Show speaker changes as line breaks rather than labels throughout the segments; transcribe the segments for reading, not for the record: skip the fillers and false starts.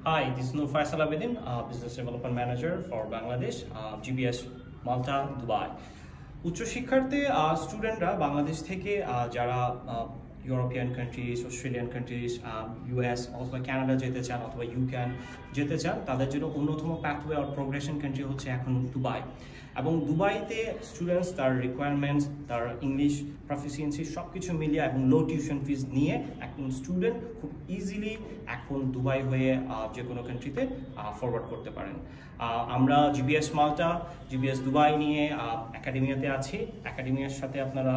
Hi, this is Nur Faisal Abedin, Business Development Manager for Bangladesh, GBS Malta, Dubai. উচ্চ শিক্ষার্থে স্টুডেন্টরা বাংলাদেশ থেকে যারা European countries, Australian countries, US অথবা Canada যেতে চান অথবা ইউক্যান যেতে চান, তাদের জন্য অন্যতম প্যাথওয়ে অর প্রোগ্রেশন কান্ট্রি হচ্ছে এখন দুবাই। এবং দুবাইতে স্টুডেন্টস তার রিকোয়ারমেন্টস, তার ইংলিশ প্রফিসিয়েন্সি সব কিছু মিলিয়ে এবং লো টিউশন ফিস নিয়ে এখন স্টুডেন্ট খুব ইজিলি এখন দুবাই হয়ে যে কোনো কান্ট্রিতে ফরওয়ার্ড করতে পারেন। আমরা জিবিএস মাল্টা, জিবিএস দুবাই নিয়ে একাডেমিয়াতে আছি। একাডেমিয়ার সাথে আপনারা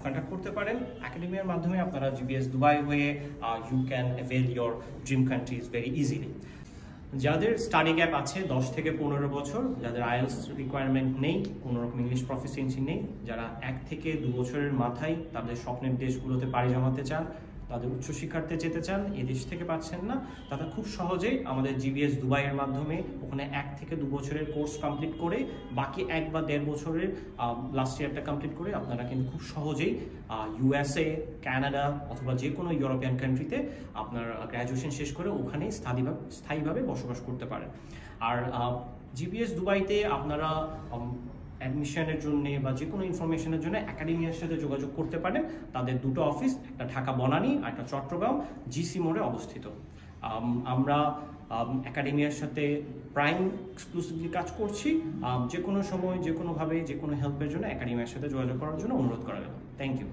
কন্ট্যাক্ট করতে পারেন। একাডেমিয়ার মাধ্যমে আপনারা জিবিএস দুবাই হয়ে you can avail your dream countries very easily. যাদের স্টাডি গ্যাপ আছে 10 থেকে 15 বছর, যাদের আইএলস রিকোয়ারমেন্ট নেই, কোনো রকম ইংলিশ প্রফিসিয়েন্সি নেই, যারা 1 থেকে 2 বছরের মাথায় তাদের স্বপ্নের দেশগুলোতে পাড়ি জমাতে চান, তাদের উচ্চশিক্ষার্থে যেতে চান, এই দেশ থেকে পাচ্ছেন না, তারা খুব সহজেই আমাদের জিবিএস দুবাইয়ের মাধ্যমে ওখানে 1 থেকে 2 বছরের কোর্স কমপ্লিট করে বাকি 1 বা 1.5 বছরের লাস্ট ইয়ারটা কমপ্লিট করে আপনারা কিন্তু খুব সহজেই ইউএসএ, কানাডা অথবা যে কোনো ইউরোপিয়ান কান্ট্রিতে আপনার গ্র্যাজুয়েশন শেষ করে ওখানেই স্থায়ীভাবে বসবাস করতে পারেন। আর জিবিএস দুবাইতে আপনারা অ্যাডমিশনের জন্য বা যে কোনো ইনফরমেশনের জন্য একাডেমিয়ার সাথে যোগাযোগ করতে পারেন। তাদের দুটো অফিস, একটা ঢাকা বনানী আর একটা চট্টগ্রাম জিসি মোড়ে অবস্থিত। আমরা একাডেমিয়ার সাথে প্রাইম এক্সক্লুসিভলি কাজ করছি। যে কোনো সময়, যে কোনোভাবে, যে কোনো হেল্পের জন্য একাডেমিয়ার সাথে যোগাযোগ করার জন্য অনুরোধ করা গেল। Thank you.